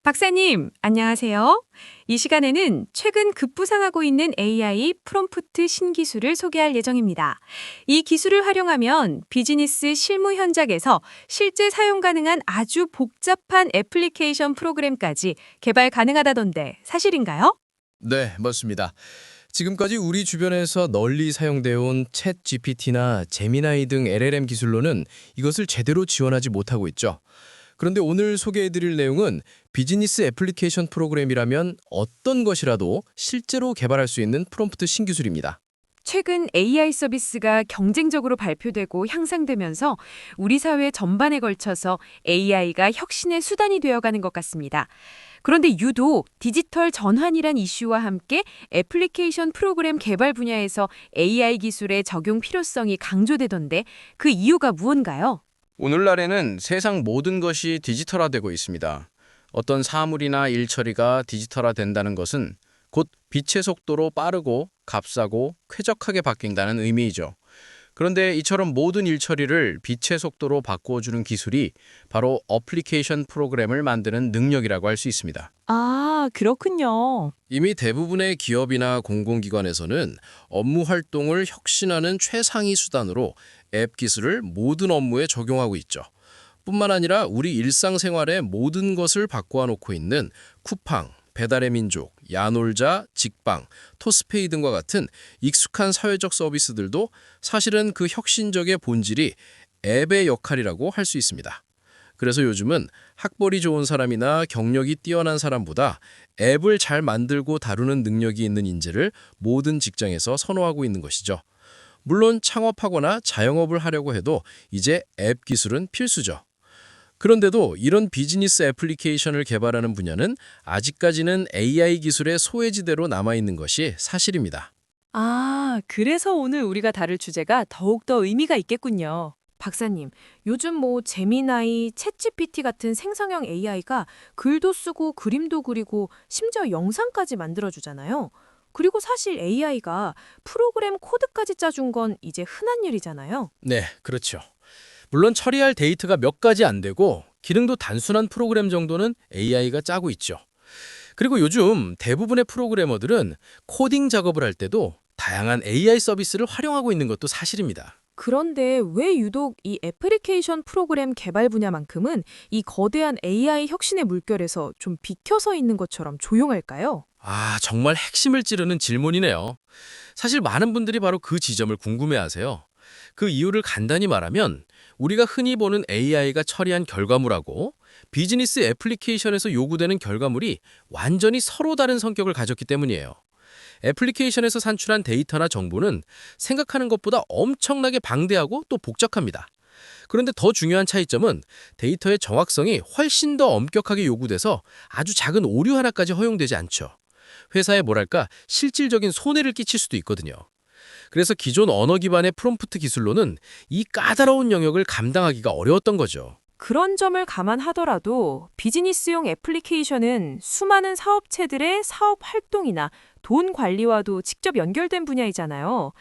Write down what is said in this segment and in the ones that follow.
박사님, 안녕하세요. 이 시간에는 최근 급부상하고 있는 AI 프롬프트 신기술을 소개할 예정입니다. 이 기술을 활용하면 비즈니스 실무 현장에서 실제 사용 가능한 아주 복잡한 애플리케이션 프로그램까지 개발 가능하다던데 사실인가요? 네, 맞습니다. 지금까지 우리 주변에서 널리 사용되어 온 챗 GPT나 제미나이 등 LLM 기술로는 이것을 제대로 지원하지 못하고 있죠. 그런데 오늘 소개해드릴 내용은 비즈니스 애플리케이션 프로그램이라면 어떤 것이라도 실제로 개발할 수 있는 프롬프트 신기술입니다. 최근 AI 서비스가 경쟁적으로 발표되고 향상되면서 우리 사회 전반에 걸쳐서 AI가 혁신의 수단이 되어가는 것 같습니다. 그런데 유독 디지털 전환이란 이슈와 함께 애플리케이션 프로그램 개발 분야에서 AI 기술의 적용 필요성이 강조되던데 그 이유가 무언가요? 오늘날에는 세상 모든 것이 디지털화되고 있습니다. 어떤 사물이나 일 처리가 디지털화된다는 것은 곧 빛의 속도로 빠르고 값싸고 쾌적하게 바뀐다는 의미이죠. 그런데 이처럼 모든 일 처리를 빛의 속도로 바꾸어주는 기술이 바로 어플리케이션 프로그램을 만드는 능력이라고 할 수 있습니다. 아, 그렇군요. 이미 대부분의 기업이나 공공기관에서는 업무 활동을 혁신하는 최상위 수단으로 앱 기술을 모든 업무에 적용하고 있죠. 뿐만 아니라 우리 일상생활의 모든 것을 바꾸어 놓고 있는 쿠팡, 배달의 민족, 야놀자, 직방, 토스페이 등과 같은 익숙한 사회적 서비스들도 사실은 그 혁신적의 본질이 앱의 역할이라고 할 수 있습니다. 그래서 요즘은 학벌이 좋은 사람이나 경력이 뛰어난 사람보다 앱을 잘 만들고 다루는 능력이 있는 인재를 모든 직장에서 선호하고 있는 것이죠. 물론 창업하거나 자영업을 하려고 해도 이제 앱 기술은 필수죠. 그런데도 이런 비즈니스 애플리케이션을 개발하는 분야는 아직까지는 AI 기술의 소외지대로 남아있는 것이 사실입니다. 아, 그래서 오늘 우리가 다룰 주제가 더욱더 의미가 있겠군요. 박사님, 요즘 제미나이, 챗GPT 같은 생성형 AI가 글도 쓰고 그림도 그리고 심지어 영상까지 만들어주잖아요. 그리고 사실 AI가 프로그램 코드까지 짜준 건 이제 흔한 일이잖아요. 네, 그렇죠. 물론 처리할 데이터가 몇 가지 안 되고 기능도 단순한 프로그램 정도는 AI가 짜고 있죠. 그리고 요즘 대부분의 프로그래머들은 코딩 작업을 할 때도 다양한 AI 서비스를 활용하고 있는 것도 사실입니다. 그런데 왜 유독 이 애플리케이션 프로그램 개발 분야만큼은 이 거대한 AI 혁신의 물결에서 좀 비켜서 있는 것처럼 조용할까요? 정말 핵심을 찌르는 질문이네요. 사실 많은 분들이 바로 그 지점을 궁금해하세요. 그 이유를 간단히 말하면 우리가 흔히 보는 AI가 처리한 결과물하고 비즈니스 애플리케이션에서 요구되는 결과물이 완전히 서로 다른 성격을 가졌기 때문이에요. 애플리케이션에서 산출한 데이터나 정보는 생각하는 것보다 엄청나게 방대하고 또 복잡합니다. 그런데 더 중요한 차이점은 데이터의 정확성이 훨씬 더 엄격하게 요구돼서 아주 작은 오류 하나까지 허용되지 않죠. 회사에 실질적인 손해를 끼칠 수도 있거든요. 그래서 기존 언어 기반의 프롬프트 기술로는 이 까다로운 영역을 감당하기가 어려웠던 거죠. 그런 점을 감안하더라도 비즈니스용 애플리케이션은 수많은 사업체들의 사업 활동이나 돈 관리와도 직접 연결된 분야이잖아요.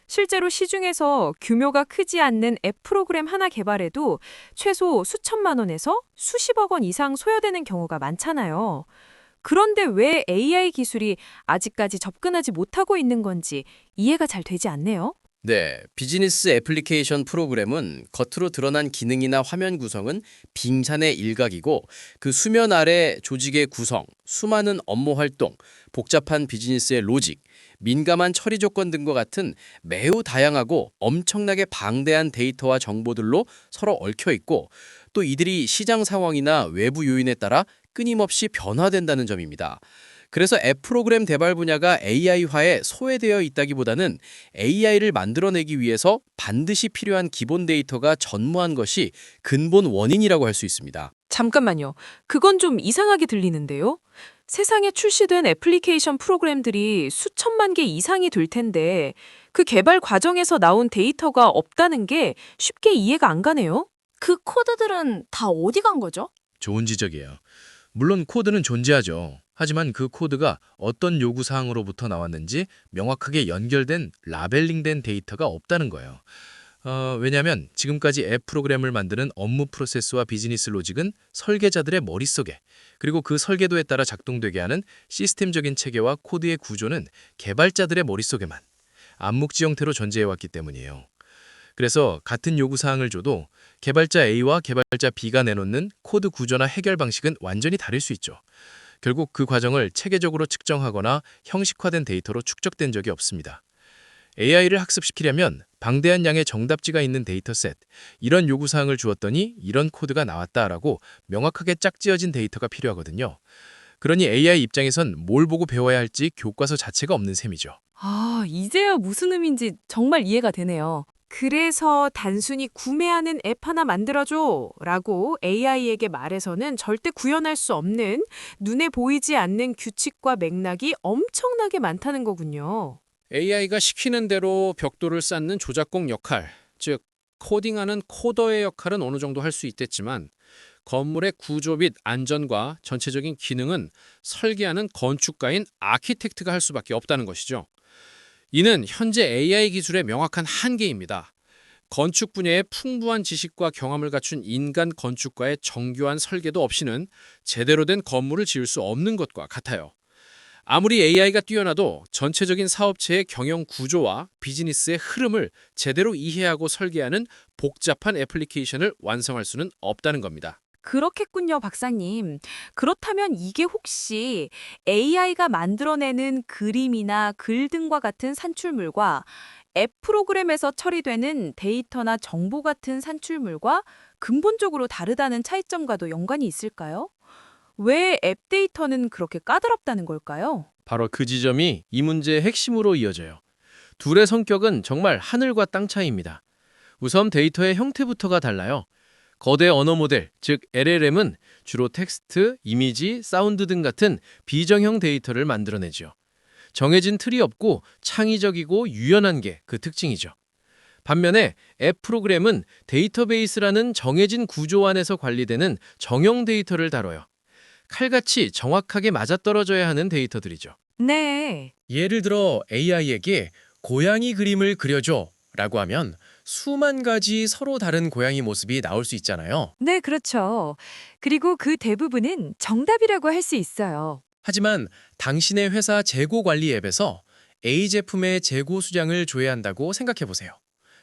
실제로 시중에서 규모가 크지 않는 앱 프로그램 하나 개발에도 최소 수천만 원에서 수십억 원 이상 소요되는 경우가 많잖아요. 그런데 왜 AI 기술이 아직까지 접근하지 못하고 있는 건지 이해가 잘 되지 않네요. 네, 비즈니스 애플리케이션 프로그램은 겉으로 드러난 기능이나 화면 구성은 빙산의 일각이고 그 수면 아래 조직의 구성, 수많은 업무 활동, 복잡한 비즈니스의 로직, 민감한 처리 조건 등과 같은 매우 다양하고 엄청나게 방대한 데이터와 정보들로 서로 얽혀 있고 또 이들이 시장 상황이나 외부 요인에 따라 끊임없이 변화된다는 점입니다. 그래서 앱 프로그램 개발 분야가 AI화에 소외되어 있다기보다는 AI를 만들어내기 위해서 반드시 필요한 기본 데이터가 전무한 것이 근본 원인이라고 할 수 있습니다. 잠깐만요. 그건 좀 이상하게 들리는데요. 세상에 출시된 애플리케이션 프로그램들이 수천만 개 이상이 될 텐데 그 개발 과정에서 나온 데이터가 없다는 게 쉽게 이해가 안 가네요. 그 코드들은 다 어디 간 거죠? 좋은 지적이에요. 물론 코드는 존재하죠. 하지만 그 코드가 어떤 요구사항으로부터 나왔는지 명확하게 연결된 라벨링된 데이터가 없다는 거예요. 왜냐하면 지금까지 앱 프로그램을 만드는 업무 프로세스와 비즈니스 로직은 설계자들의 머릿속에, 그리고 그 설계도에 따라 작동되게 하는 시스템적인 체계와 코드의 구조는 개발자들의 머릿속에만 암묵지 형태로 존재해왔기 때문이에요. 그래서 같은 요구사항을 줘도 개발자 A와 개발자 B가 내놓는 코드 구조나 해결 방식은 완전히 다를 수 있죠. 결국 그 과정을 체계적으로 측정하거나 형식화된 데이터로 축적된 적이 없습니다. AI를 학습시키려면 방대한 양의 정답지가 있는 데이터셋, 이런 요구사항을 주었더니 이런 코드가 나왔다라고 명확하게 짝지어진 데이터가 필요하거든요. 그러니 AI 입장에선 뭘 보고 배워야 할지 교과서 자체가 없는 셈이죠. 아, 이제야 무슨 의미인지 정말 이해가 되네요. 그래서 단순히 구매하는 앱 하나 만들어줘 라고 AI에게 말해서는 절대 구현할 수 없는 눈에 보이지 않는 규칙과 맥락이 엄청나게 많다는 거군요. AI가 시키는 대로 벽돌을 쌓는 조작공 역할, 즉 코딩하는 코더의 역할은 어느 정도 할 수 있겠지만 건물의 구조 및 안전과 전체적인 기능은 설계하는 건축가인 아키텍트가 할 수밖에 없다는 것이죠. 이는 현재 AI 기술의 명확한 한계입니다. 건축 분야의 풍부한 지식과 경험을 갖춘 인간 건축가의 정교한 설계도 없이는 제대로 된 건물을 지을 수 없는 것과 같아요. 아무리 AI가 뛰어나도 전체적인 사업체의 경영 구조와 비즈니스의 흐름을 제대로 이해하고 설계하는 복잡한 애플리케이션을 완성할 수는 없다는 겁니다. 그렇겠군요, 박사님. 그렇다면 이게 혹시 AI가 만들어내는 그림이나 글 등과 같은 산출물과 앱 프로그램에서 처리되는 데이터나 정보 같은 산출물과 근본적으로 다르다는 차이점과도 연관이 있을까요? 왜 앱 데이터는 그렇게 까다롭다는 걸까요? 바로 그 지점이 이 문제의 핵심으로 이어져요. 둘의 성격은 정말 하늘과 땅 차이입니다. 우선 데이터의 형태부터가 달라요. 거대 언어 모델, 즉 LLM은 주로 텍스트, 이미지, 사운드 등 같은 비정형 데이터를 만들어내죠. 정해진 틀이 없고 창의적이고 유연한 게 그 특징이죠. 반면에 앱 프로그램은 데이터베이스라는 정해진 구조 안에서 관리되는 정형 데이터를 다뤄요. 칼같이 정확하게 맞아떨어져야 하는 데이터들이죠. 네. 예를 들어 AI에게 고양이 그림을 그려줘 라고 하면 수만 가지 서로 다른 고양이 모습이 나올 수 있잖아요. 네, 그렇죠. 그리고 그 대부분은 정답이라고 할 수 있어요. 하지만 당신의 회사 재고 관리 앱에서 A 제품의 재고 수량을 조회한다고 생각해 보세요.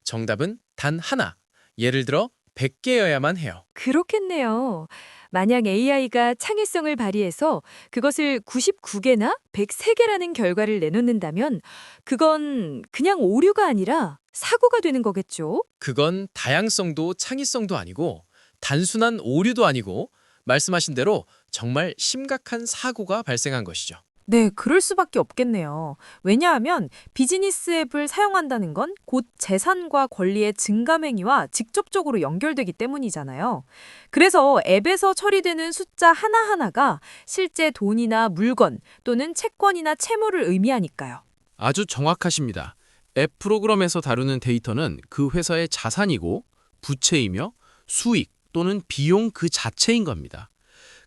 정답은 단 하나, 예를 들어 100개여야만 해요. 그렇겠네요. 만약 AI가 창의성을 발휘해서 그것을 99개나 103개라는 결과를 내놓는다면 그건 그냥 오류가 아니라 사고가 되는 거겠죠? 그건 다양성도 창의성도 아니고 단순한 오류도 아니고 말씀하신 대로 정말 심각한 사고가 발생한 것이죠. 네, 그럴 수밖에 없겠네요. 왜냐하면 비즈니스 앱을 사용한다는 건 곧 재산과 권리의 증감 행위와 직접적으로 연결되기 때문이잖아요. 그래서 앱에서 처리되는 숫자 하나하나가 실제 돈이나 물건 또는 채권이나 채무를 의미하니까요. 아주 정확하십니다. 앱 프로그램에서 다루는 데이터는 그 회사의 자산이고 부채이며 수익 또는 비용 그 자체인 겁니다.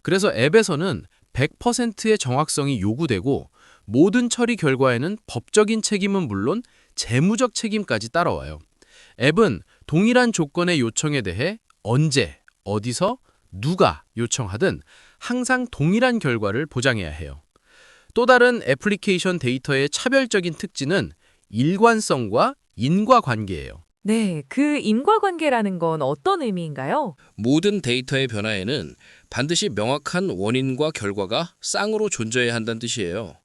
그래서 앱에서는 100%의 정확성이 요구되고 모든 처리 결과에는 법적인 책임은 물론 재무적 책임까지 따라와요. 앱은 동일한 조건의 요청에 대해 언제, 어디서, 누가 요청하든 항상 동일한 결과를 보장해야 해요. 또 다른 애플리케이션 데이터의 차별적인 특징은 일관성과 인과관계예요. 네, 그 인과관계라는 건 어떤 의미인가요? 모든 데이터의 변화에는 반드시 명확한 원인과 결과가 쌍으로 존재해야 한다는 뜻이에요.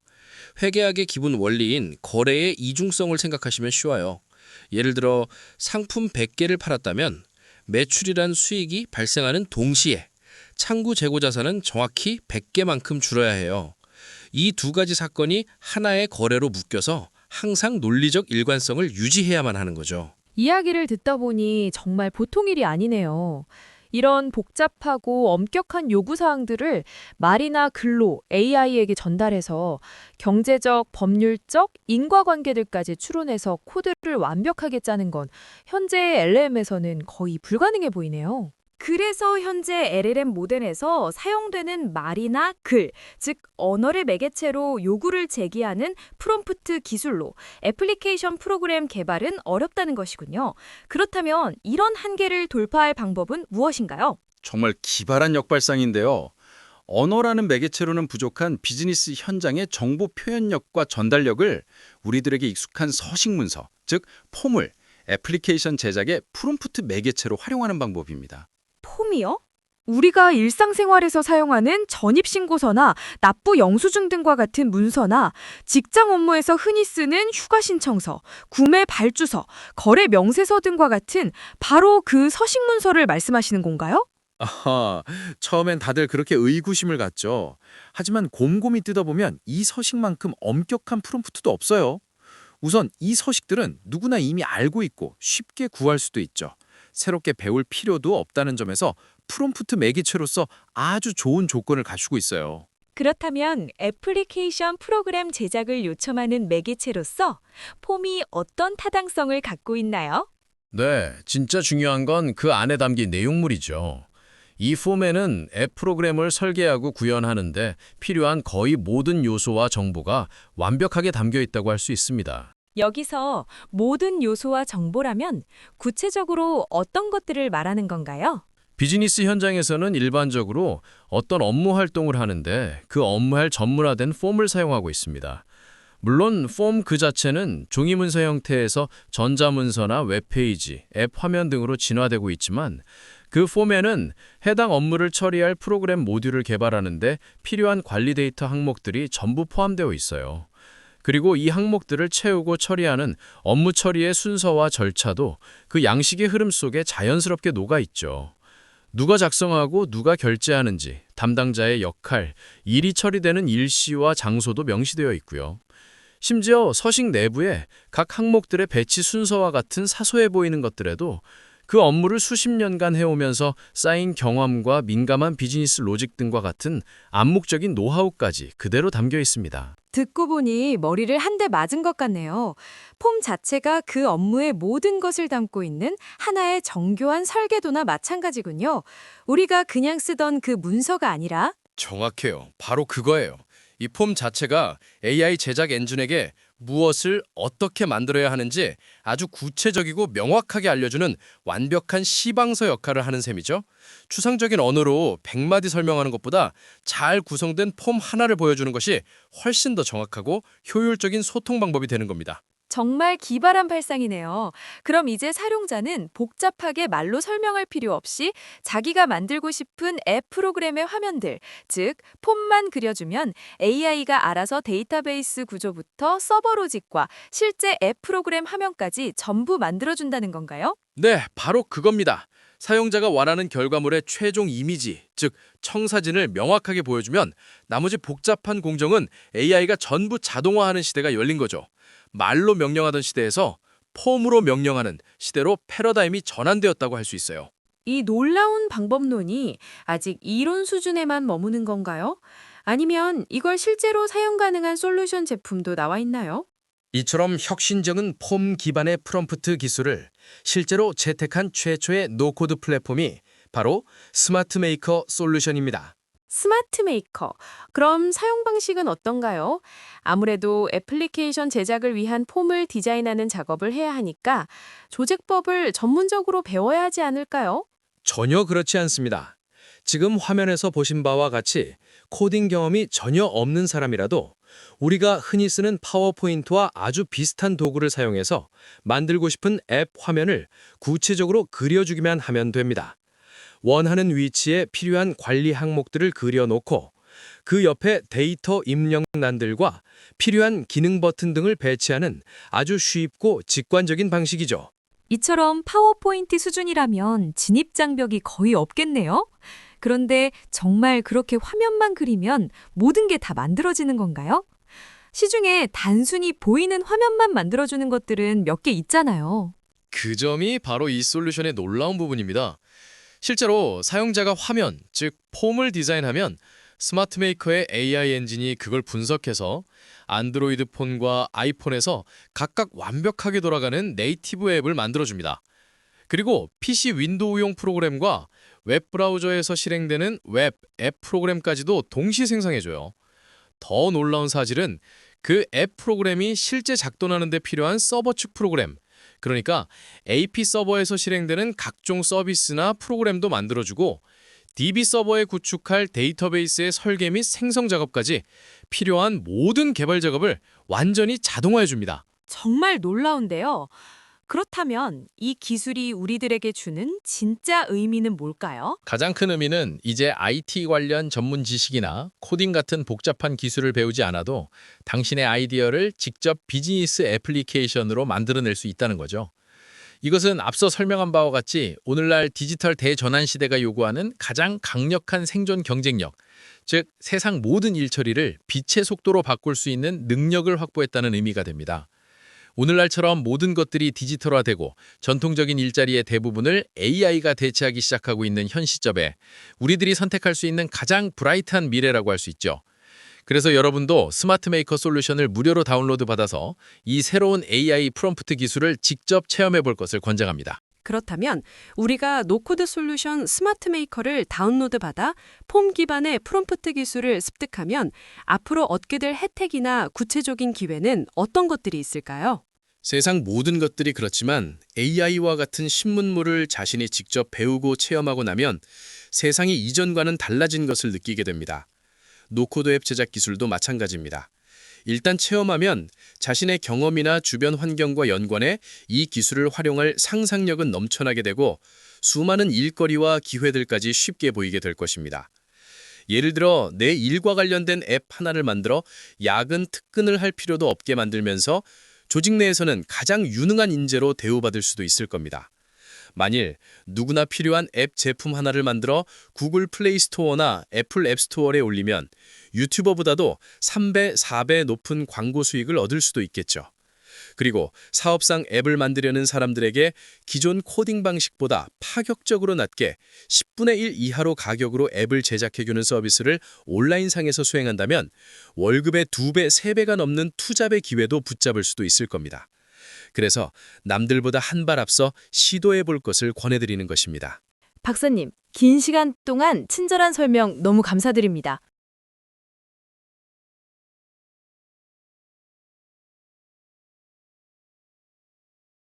회계학의 기본 원리인 거래의 이중성을 생각하시면 쉬워요. 예를 들어 상품 100개를 팔았다면 매출이란 수익이 발생하는 동시에 창구 재고 자산은 정확히 100개만큼 줄어야 해요. 이 두 가지 사건이 하나의 거래로 묶여서 항상 논리적 일관성을 유지해야만 하는 거죠. 이야기를 듣다 보니 정말 보통 일이 아니네요. 이런 복잡하고 엄격한 요구사항들을 말이나 글로 AI에게 전달해서 경제적, 법률적, 인과관계들까지 추론해서 코드를 완벽하게 짜는 건 현재의 LLM에서는 거의 불가능해 보이네요. 그래서 현재 LLM 모델에서 사용되는 말이나 글, 즉 언어를 매개체로 요구를 제기하는 프롬프트 기술로 애플리케이션 프로그램 개발은 어렵다는 것이군요. 그렇다면 이런 한계를 돌파할 방법은 무엇인가요? 정말 기발한 역발상인데요. 언어라는 매개체로는 부족한 비즈니스 현장의 정보 표현력과 전달력을 우리들에게 익숙한 서식 문서, 즉 폼을 애플리케이션 제작의 프롬프트 매개체로 활용하는 방법입니다. 폼이요? 우리가 일상생활에서 사용하는 전입신고서나 납부 영수증 등과 같은 문서나 직장 업무에서 흔히 쓰는 휴가 신청서, 구매 발주서, 거래 명세서 등과 같은 바로 그 서식 문서를 말씀하시는 건가요? 아하, 처음엔 다들 그렇게 의구심을 갖죠. 하지만 곰곰이 뜯어보면 이 서식만큼 엄격한 프롬프트도 없어요. 우선 이 서식들은 누구나 이미 알고 있고 쉽게 구할 수도 있죠. 새롭게 배울 필요도 없다는 점에서 프롬프트 매개체로서 아주 좋은 조건을 갖추고 있어요. 그렇다면 애플리케이션 프로그램 제작을 요청하는 매개체로서 폼이 어떤 타당성을 갖고 있나요? 네, 진짜 중요한 건 그 안에 담긴 내용물이죠. 이 폼에는 앱 프로그램을 설계하고 구현하는데 필요한 거의 모든 요소와 정보가 완벽하게 담겨 있다고 할 수 있습니다. 여기서 모든 요소와 정보라면 구체적으로 어떤 것들을 말하는 건가요? 비즈니스 현장에서는 일반적으로 어떤 업무 활동을 하는데 그 업무할 전문화된 폼을 사용하고 있습니다. 물론 폼 그 자체는 종이 문서 형태에서 전자문서나 웹페이지, 앱 화면 등으로 진화되고 있지만 그 폼에는 해당 업무를 처리할 프로그램 모듈을 개발하는데 필요한 관리 데이터 항목들이 전부 포함되어 있어요. 그리고 이 항목들을 채우고 처리하는 업무 처리의 순서와 절차도 그 양식의 흐름 속에 자연스럽게 녹아 있죠. 누가 작성하고 누가 결제하는지, 담당자의 역할, 일이 처리되는 일시와 장소도 명시되어 있고요. 심지어 서식 내부에 각 항목들의 배치 순서와 같은 사소해 보이는 것들에도 그 업무를 수십 년간 해오면서 쌓인 경험과 민감한 비즈니스 로직 등과 같은 암묵적인 노하우까지 그대로 담겨 있습니다. 듣고 보니 머리를 한 대 맞은 것 같네요. 폼 자체가 그 업무의 모든 것을 담고 있는 하나의 정교한 설계도나 마찬가지군요. 우리가 그냥 쓰던 그 문서가 아니라 정확해요. 바로 그거예요. 이 폼 자체가 AI 제작 엔진에게 무엇을 어떻게 만들어야 하는지 아주 구체적이고 명확하게 알려주는 완벽한 시방서 역할을 하는 셈이죠. 추상적인 언어로 100마디 설명하는 것보다 잘 구성된 폼 하나를 보여주는 것이 훨씬 더 정확하고 효율적인 소통 방법이 되는 겁니다. 정말 기발한 발상이네요. 그럼 이제 사용자는 복잡하게 말로 설명할 필요 없이 자기가 만들고 싶은 앱 프로그램의 화면들, 즉 폼만 그려주면 AI가 알아서 데이터베이스 구조부터 서버 로직과 실제 앱 프로그램 화면까지 전부 만들어준다는 건가요? 네, 바로 그겁니다. 사용자가 원하는 결과물의 최종 이미지, 즉 청사진을 명확하게 보여주면 나머지 복잡한 공정은 AI가 전부 자동화하는 시대가 열린 거죠. 말로 명령하던 시대에서 폼으로 명령하는 시대로 패러다임이 전환되었다고 할 수 있어요. 이 놀라운 방법론이 아직 이론 수준에만 머무는 건가요? 아니면 이걸 실제로 사용 가능한 솔루션 제품도 나와 있나요? 이처럼 혁신적인 폼 기반의 프롬프트 기술을 실제로 채택한 최초의 노코드 플랫폼이 바로 스마트 메이커 솔루션입니다. 스마트 메이커. 그럼 사용 방식은 어떤가요? 아무래도 애플리케이션 제작을 위한 폼을 디자인하는 작업을 해야 하니까 조제법을 전문적으로 배워야 하지 않을까요? 전혀 그렇지 않습니다. 지금 화면에서 보신 바와 같이 코딩 경험이 전혀 없는 사람이라도 우리가 흔히 쓰는 파워포인트와 아주 비슷한 도구를 사용해서 만들고 싶은 앱 화면을 구체적으로 그려주기만 하면 됩니다. 원하는 위치에 필요한 관리 항목들을 그려놓고 그 옆에 데이터 입력란들과 필요한 기능 버튼 등을 배치하는 아주 쉽고 직관적인 방식이죠. 이처럼 파워포인트 수준이라면 진입 장벽이 거의 없겠네요. 그런데 정말 그렇게 화면만 그리면 모든 게 다 만들어지는 건가요? 시중에 단순히 보이는 화면만 만들어주는 것들은 몇 개 있잖아요. 그 점이 바로 이 솔루션의 놀라운 부분입니다. 실제로 사용자가 화면, 즉 폼을 디자인하면 스마트 메이커의 AI 엔진이 그걸 분석해서 안드로이드 폰과 아이폰에서 각각 완벽하게 돌아가는 네이티브 앱을 만들어줍니다. 그리고 PC 윈도우용 프로그램과 웹브라우저에서 실행되는 웹, 앱 프로그램까지도 동시 생성해줘요. 더 놀라운 사실은 그 앱 프로그램이 실제 작동하는 데 필요한 서버 측 프로그램, 그러니까 AP 서버에서 실행되는 각종 서비스나 프로그램도 만들어주고 DB 서버에 구축할 데이터베이스의 설계 및 생성 작업까지 필요한 모든 개발 작업을 완전히 자동화해줍니다. 정말 놀라운데요. 그렇다면 이 기술이 우리들에게 주는 진짜 의미는 뭘까요? 가장 큰 의미는 이제 IT 관련 전문 지식이나 코딩 같은 복잡한 기술을 배우지 않아도 당신의 아이디어를 직접 비즈니스 애플리케이션으로 만들어낼 수 있다는 거죠. 이것은 앞서 설명한 바와 같이 오늘날 디지털 대전환 시대가 요구하는 가장 강력한 생존 경쟁력, 즉 세상 모든 일처리를 빛의 속도로 바꿀 수 있는 능력을 확보했다는 의미가 됩니다. 오늘날처럼 모든 것들이 디지털화되고 전통적인 일자리의 대부분을 AI가 대체하기 시작하고 있는 현 시점에 우리들이 선택할 수 있는 가장 브라이트한 미래라고 할 수 있죠. 그래서 여러분도 스마트 메이커 솔루션을 무료로 다운로드 받아서 이 새로운 AI 프롬프트 기술을 직접 체험해 볼 것을 권장합니다. 그렇다면 우리가 노코드 솔루션 스마트 메이커를 다운로드 받아 폼 기반의 프롬프트 기술을 습득하면 앞으로 얻게 될 혜택이나 구체적인 기회는 어떤 것들이 있을까요? 세상 모든 것들이 그렇지만 AI와 같은 신문물을 자신이 직접 배우고 체험하고 나면 세상이 이전과는 달라진 것을 느끼게 됩니다. 노코드 앱 제작 기술도 마찬가지입니다. 일단 체험하면 자신의 경험이나 주변 환경과 연관해 이 기술을 활용할 상상력은 넘쳐나게 되고 수많은 일거리와 기회들까지 쉽게 보이게 될 것입니다. 예를 들어 내 일과 관련된 앱 하나를 만들어 야근 특근을 할 필요도 없게 만들면서 조직 내에서는 가장 유능한 인재로 대우받을 수도 있을 겁니다. 만일 누구나 필요한 앱 제품 하나를 만들어 구글 플레이 스토어나 애플 앱 스토어에 올리면 유튜버보다도 3배, 4배 높은 광고 수익을 얻을 수도 있겠죠. 그리고 사업상 앱을 만들려는 사람들에게 기존 코딩 방식보다 파격적으로 낮게 10분의 1 이하로 가격으로 앱을 제작해주는 서비스를 온라인상에서 수행한다면 월급의 2배, 3배가 넘는 투잡의 기회도 붙잡을 수도 있을 겁니다. 그래서 남들보다 한 발 앞서 시도해 볼 것을 권해드리는 것입니다. 박사님, 긴 시간 동안 친절한 설명 너무 감사드립니다.